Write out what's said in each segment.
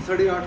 8:30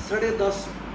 10:30,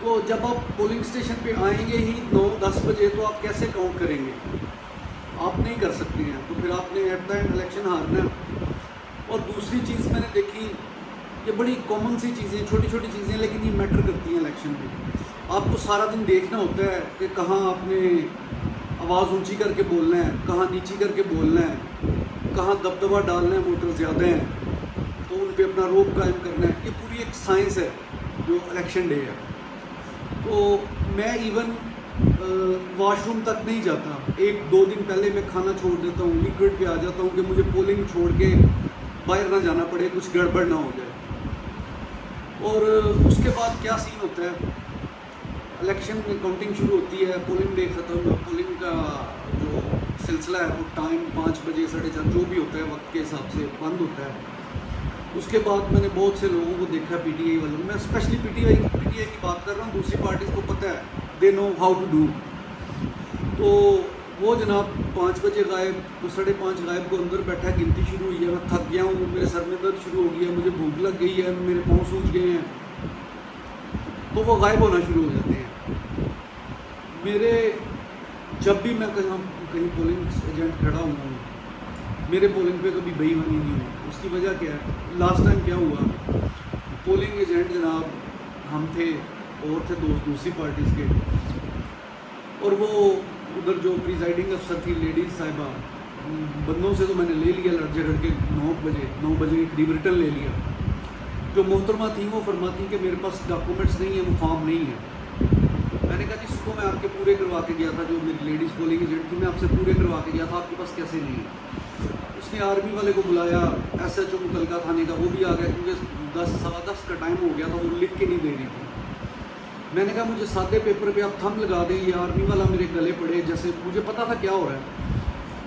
تو جب آپ پولنگ اسٹیشن پہ آئیں گے ہی 9-10 بجے تو آپ کیسے کاؤنٹ کریں گے؟ آپ نہیں کر سکتے ہیں، تو پھر آپ نے ایٹ دا اینڈ الیکشن ہارنا ہے۔ اور دوسری چیز میں نے دیکھی، یہ بڑی کامن سی چیزیں، چھوٹی چھوٹی چیزیں، لیکن یہ میٹر کرتی ہیں الیکشن میں۔ آپ کو سارا دن دیکھنا ہوتا ہے کہ کہاں آپ نے آواز اونچی کر کے بولنا ہے، کہاں نیچی کر کے بولنا ہے، کہاں دبدبہ ڈالنا ہے، ووٹر زیادہ ہیں تو ان پہ اپنا روب قائم کرنا ہے۔ یہ پوری ایک سائنس ہے جو الیکشن ڈے ہے۔ تو میں ایون واش روم تک نہیں جاتا، 1-2 دن پہلے میں کھانا چھوڑ دیتا ہوں، لیکوڈ پہ آ جاتا ہوں کہ مجھے پولنگ چھوڑ کے باہر نہ جانا پڑے، کچھ گڑبڑ نہ ہو جائے۔ اور اس کے بعد کیا سین ہوتا ہے، الیکشن میں کاؤنٹنگ شروع ہوتی ہے، پولنگ ڈے ختم، پولنگ کا جو سلسلہ ہے وہ ٹائم 5 بجے 4:30 جو بھی ہوتا ہے وقت کے حساب سے بند ہوتا ہے۔ اس کے بعد میں نے بہت سے لوگوں کو دیکھا پی ٹی آئی والوں، میں اسپیشلی پی ٹی آئی کی بات کر رہا ہوں، دوسری پارٹیز کو پتہ ہے، دے نو ہاؤ ٹو ڈو۔ تو وہ جناب 5 بجے غائب، تو 5:30 غائب کو اندر بیٹھا، گنتی شروع ہوئی ہے، میں تھک گیا ہوں، میرے سر میں درد شروع ہو گیا، مجھے بھوک لگ گئی ہے، میرے پاؤں سوج گئے ہیں، تو وہ غائب ہونا شروع ہو جاتے ہیں۔ میرے جب بھی میں کہیں پولنگ ایجنٹ کھڑا ہوں، میرے پولنگ پہ کبھی بے ایمانی نہیں ہوئی۔ اس کی وجہ کیا ہے؟ لاسٹ ٹائم کیا ہوا، پولنگ ایجنٹ جناب ہم تھے اور تھے دوسری پارٹیز کے، اور وہ ادھر جو پریزائڈنگ افسر تھی لیڈیز صاحبہ، بندوں سے تو میں نے لے لیا لڑ جھگڑ کے 9 بجے قریب ریٹرن لے لیا۔ جو محترمہ تھیں وہ فرماتی کہ میرے پاس ڈاکومنٹس نہیں ہیں، وہ فارم نہیں ہے۔ میں نے کہا جی اس کو میں آپ کے پورے کروا کے گیا تھا، جو میری لیڈیز پولنگ ایجنٹ تھی، میں آپ سے پورے کروا کے گیا تھا، آپ کے پاس کیسے نہیں ہے؟ اس نے آرمی والے کو بلایا، ایس ایچ او متعلقہ تھانے کا، وہ بھی آ گیا کیونکہ 10-10:15 کا ٹائم ہو گیا تھا، وہ لکھ کے نہیں دے رہی تھی۔ میں نے کہا مجھے سادے پیپر پہ آپ تھم لگا دیں، یہ آرمی والا میرے گلے پڑے، جیسے مجھے پتا تھا کیا ہو رہا ہے۔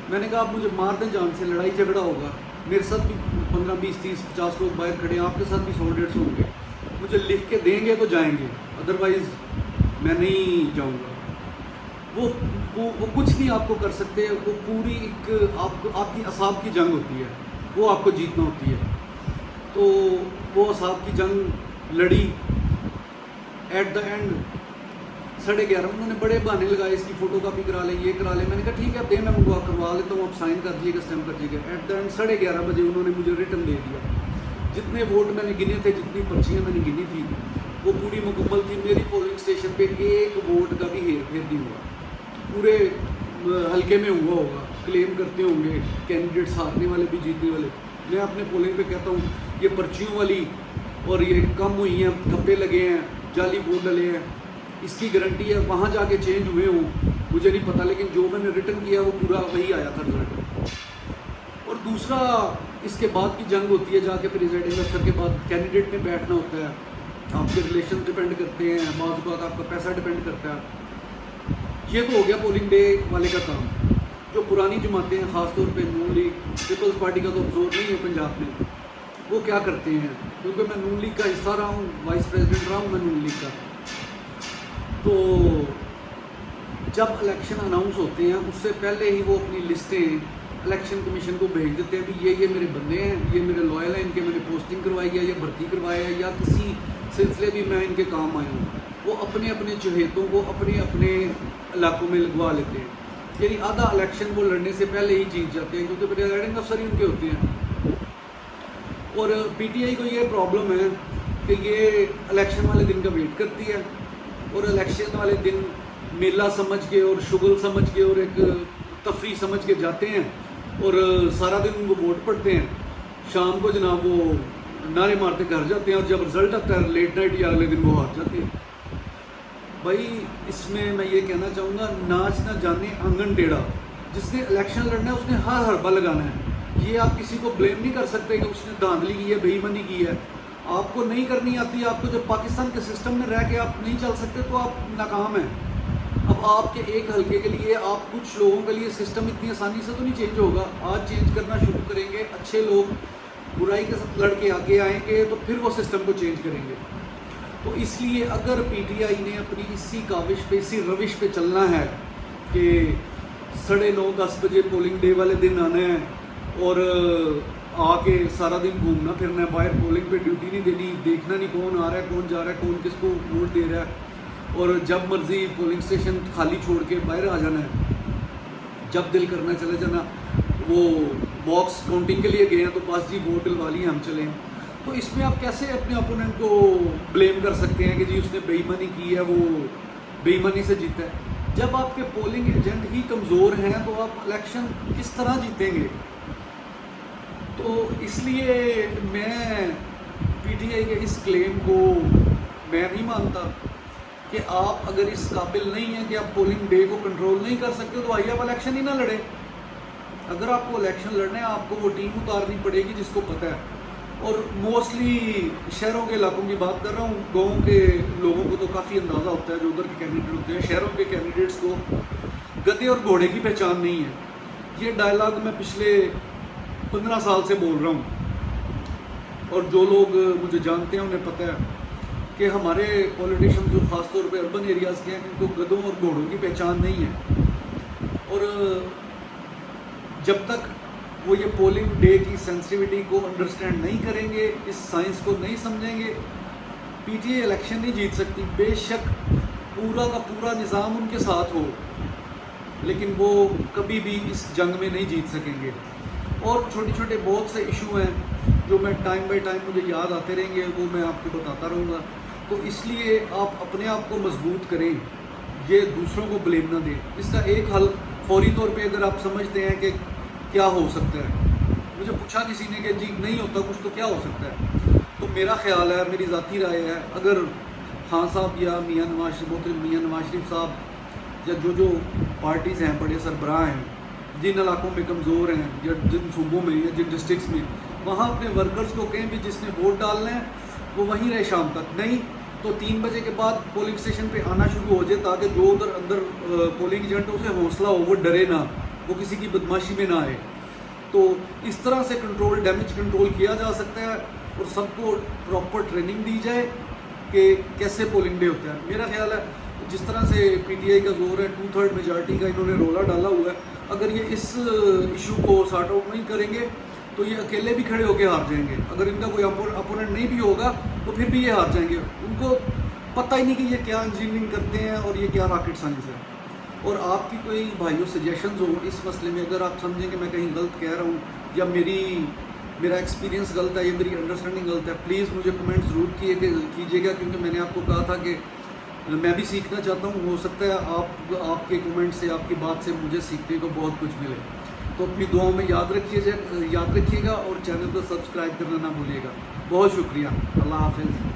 میں نے کہا آپ مجھے مار دیں جان سے، لڑائی جھگڑا ہوگا، میرے ساتھ بھی 15, 20, 30, 50 لوگ باہر کھڑے ہیں، آپ کے ساتھ بھی 100-150 ہوں گے، مجھے لکھ کے دیں گے تو جائیں گے، ادروائز میں نہیں جاؤں گا۔ وہ کچھ نہیں آپ کو کر سکتے، وہ پوری ایک آپ کی اعصاب کی جنگ ہوتی ہے، وہ آپ کو جیتنا ہوتی ہے۔ تو وہ اعصاب کی جنگ لڑی، ایٹ دا اینڈ 11:30 انہوں نے بڑے بہانے لگائے، اس کی فوٹو کاپی کرا لیں، یہ کرا لیں۔ میں نے کہا ٹھیک ہے آپ دیں، میں کروا لیتا ہوں، آپ سائن کر دیجیے گا، اسٹیمپ کر دیجیے گا۔ ایٹ دا اینڈ 11:30 بجے انہوں نے مجھے ریٹن دے دیا۔ جتنے ووٹ میں نے گنے تھے، جتنی پرچیاں میں نے گنی تھی، وہ پوری مکمل تھی۔ میری پولنگ اسٹیشن پہ ایک ووٹ کا بھی ہیر پھیر نہیں ہوا، پورے حلقے میں ہوا ہوگا، کلیم کرتے ہوں گے کینڈیڈیٹس، ہارنے والے بھی جیتنے والے۔ میں اپنے پولنگ پہ کہتا ہوں یہ پرچیوں والی اور یہ کم ہوئی ہیں، دھبے لگے ہیں، جعلی ووٹ ڈلے ہیں، اس کی گارنٹی ہے وہاں جا کے چینج ہوئے ہوں، مجھے نہیں پتہ، لیکن جو میں نے ریٹرن کیا وہ پورا وہی آیا تھا رزلٹ۔ اور دوسرا اس کے بعد کی جنگ ہوتی ہے، جا کے پریزائڈنگ افسر کے بعد کینڈیڈیٹ میں بیٹھنا ہوتا ہے، آپ کے ریلیشن ڈپینڈ کرتے ہیں، بعض اوقات آپ کا پیسہ ڈپینڈ کرتا ہے۔ یہ تو ہو گیا پولنگ ڈے والے کا کام۔ جو پرانی جماعتیں ہیں، خاص طور پہ نون لیگ، پیپلز پارٹی کا تو زور نہیں ہے پنجاب میں، وہ کیا کرتے ہیں، کیونکہ میں نون لیگ کا حصہ رہا ہوں، وائس پریزیڈنٹ رہا ہوں میں نون لیگ کا۔ تو جب الیکشن اناؤنس ہوتے ہیں اس سے پہلے ہی وہ اپنی لسٹیں الیکشن کمیشن کو بھیج دیتے ہیں کہ یہ میرے بندے ہیں، یہ میرے لوئل ہیں، ان کے میں نے پوسٹنگ کروائی ہے یا بھرتی کروایا ہے یا کسی سلسلے بھی میں ان کے کام آیا ہوں۔ وہ اپنے اپنے چہیتوں کو اپنے اپنے علاقوں میں لگوا لیتے ہیں، یعنی آدھا الیکشن وہ لڑنے سے پہلے ہی جیت جاتے ہیں، کیونکہ پریزائڈنگ افسر ہی ان کے ہوتے ہیں۔ اور پی ٹی آئی کو یہ پرابلم ہے کہ یہ الیکشن والے دن کا ویٹ کرتی ہے، اور الیکشن والے دن میلہ سمجھ کے اور شغل سمجھ کے اور ایک تفریح سمجھ کے جاتے ہیں، اور سارا دن وہ ووٹ پڑتے ہیں، شام کو جناب وہ نعرے مارتے گھر جاتے ہیں، اور جب رزلٹ آتا ہے لیٹ نائٹ یا اگلے دن وہ ہار جاتے ہیں۔ بھائی اس میں یہ کہنا چاہوں گا، ناچ نہ جانے آنگن ٹیڑھا، جس نے الیکشن لڑنا ہے اس نے ہر حربہ لگانا ہے۔ یہ آپ کسی کو بلیم نہیں کر سکتے کہ اس نے دھاندلی کی ہے، بے ایمانی کی ہے۔ آپ کو نہیں کرنی آتی، آپ کو جب پاکستان کے سسٹم میں رہ کے آپ نہیں چل سکتے تو آپ ناکام ہیں۔ اب آپ کے ایک حلقے کے لیے، آپ کچھ لوگوں کے لیے سسٹم اتنی آسانی سے تو نہیں چینج ہوگا۔ آج چینج کرنا شروع کریں گے، اچھے لوگ برائی کے ساتھ لڑ کے آگے آئیں گے تو پھر وہ سسٹم کو چینج کریں گے۔ تو اس لیے اگر پی ٹی آئی نے اپنی اسی کاوش پہ، اسی روش پہ چلنا ہے کہ 9:30-10 بجے پولنگ ڈے والے دن آنا ہے اور آ کے سارا دن گھومنا پھرنا ہے، باہر پولنگ پہ ڈیوٹی نہیں دینی، دیکھنا نہیں کون آ رہا ہے، کون جا رہا ہے، کون کس کو ووٹ دے رہا ہے، اور جب مرضی پولنگ اسٹیشن خالی چھوڑ کے باہر آ جانا ہے، جب دل کرنا چلے جانا، وہ باکس کاؤنٹنگ کے لیے گئے ہیں تو بس جی ووٹ ڈلوا لیے ہم چلیں۔ تو اس میں آپ کیسے اپنے اپوننٹ کو بلیم کر سکتے ہیں کہ جی اس نے بے ایمانی کی ہے، وہ بے ایمانی سے جیتا ہے؟ جب آپ کے پولنگ ایجنٹ ہی کمزور ہیں تو آپ الیکشن کس طرح جیتیں گے؟ تو اس لیے میں پی ٹی آئی کے اس کلیم کو میں نہیں مانتا کہ آپ اگر اس قابل نہیں ہیں کہ آپ پولنگ ڈے کو کنٹرول نہیں کر سکتے تو آئیے آپ الیکشن ہی نہ لڑیں۔ اگر آپ کو الیکشن لڑنا ہے آپ کو وہ ٹیم اتارنی پڑے گی جس کو پتہ ہے۔ اور موسٹلی شہروں کے علاقوں کی بات کر رہا ہوں، گاؤں کے لوگوں کو تو کافی اندازہ ہوتا ہے جو ادھر کے کینڈیڈیٹ ہوتے ہیں، شہروں کے کینڈیڈیٹس کو گدھے اور گھوڑے کی پہچان نہیں ہے۔ یہ ڈائلاگ میں پچھلے 15 سال سے بول رہا ہوں، اور جو لوگ مجھے جانتے ہیں انہیں پتہ ہے کہ ہمارے پولیٹیشین جو خاص طور پہ اربن ایریاز کے ہیں ان کو گدھوں اور گھوڑوں کی پہچان نہیں ہے۔ اور جب تک وہ یہ پولنگ ڈے کی سینسٹیوٹی کو انڈرسٹینڈ نہیں کریں گے، اس سائنس کو نہیں سمجھیں گے، پی ٹی آئی الیکشن نہیں جیت سکتی۔ بے شک پورا کا پورا نظام ان کے ساتھ ہو، لیکن وہ کبھی بھی اس جنگ میں نہیں جیت سکیں گے۔ اور چھوٹے چھوٹے بہت سے ایشو ہیں جو میں ٹائم بائی ٹائم مجھے یاد آتے رہیں گے، وہ میں آپ کو بتاتا رہوں گا۔ تو اس لیے آپ اپنے آپ کو مضبوط کریں، یہ دوسروں کو بلیم نہ دیں۔ اس کا ایک حل فوری طور پہ اگر آپ سمجھتے ہیں کہ کیا ہو سکتا ہے، مجھے پوچھا کسی نے کہ جی نہیں ہوتا کچھ تو کیا ہو سکتا ہے، تو میرا خیال ہے، میری ذاتی رائے ہے، اگر خان صاحب یا میاں نواز شریف صاحب یا جو پارٹیز ہیں، بڑے سربراہ ہیں، جن علاقوں میں کمزور ہیں یا جن صوبوں میں یا جن ڈسٹرکس میں، وہاں اپنے ورکرز کو کہیں بھی جس نے ووٹ ڈالنا ہے وہ وہیں رہے شام تک، نہیں تو 3 بجے کے بعد پولنگ اسٹیشن پہ آنا شروع ہو جائے تاکہ جو ادھر اندر پولنگ ایجنٹ اسے حوصلہ ہو، وہ ڈرے نہ، وہ کسی کی بدماشی میں نہ آئے۔ تو اس طرح سے ڈیمیج کنٹرول کیا جا سکتا ہے، اور سب کو پراپر ٹریننگ دی جائے کہ کیسے پولنگ ڈے ہوتا ہے۔ میرا خیال ہے جس طرح سے پی ٹی آئی کا زور ہے، 2/3 میجارٹی کا انہوں نے رولا ڈالا ہوا ہے، اگر یہ اس ایشو کو سارٹ آؤٹ نہیں کریں گے تو یہ اکیلے بھی کھڑے ہو کے ہار جائیں گے۔ اگر ان کا کوئی اپوننٹ نہیں بھی ہوگا تو پھر بھی یہ ہار جائیں گے۔ ان کو پتہ ہی نہیں کہ یہ کیا انجینئرنگ کرتے ہیں اور یہ کیا راکٹ سائنس ہے۔ اور آپ کی کوئی بھائیوں سجیشنز ہوں اس مسئلے میں، اگر آپ سمجھیں کہ میں کہیں غلط کہہ رہا ہوں یا میرا ایکسپیرینس غلط ہے یا میری انڈرسٹینڈنگ غلط ہے، پلیز مجھے کمنٹ ضرور کیجیے گا، کیونکہ میں نے آپ کو کہا تھا کہ میں بھی سیکھنا چاہتا ہوں۔ ہو سکتا ہے آپ کے کمنٹ سے، آپ کی بات سے مجھے سیکھنے کو بہت کچھ ملے۔ تو اپنی دعاؤں میں یاد رکھیے گا، اور چینل کو سبسکرائب کرنا نہ بھولیے گا۔ بہت شکریہ، اللہ حافظ۔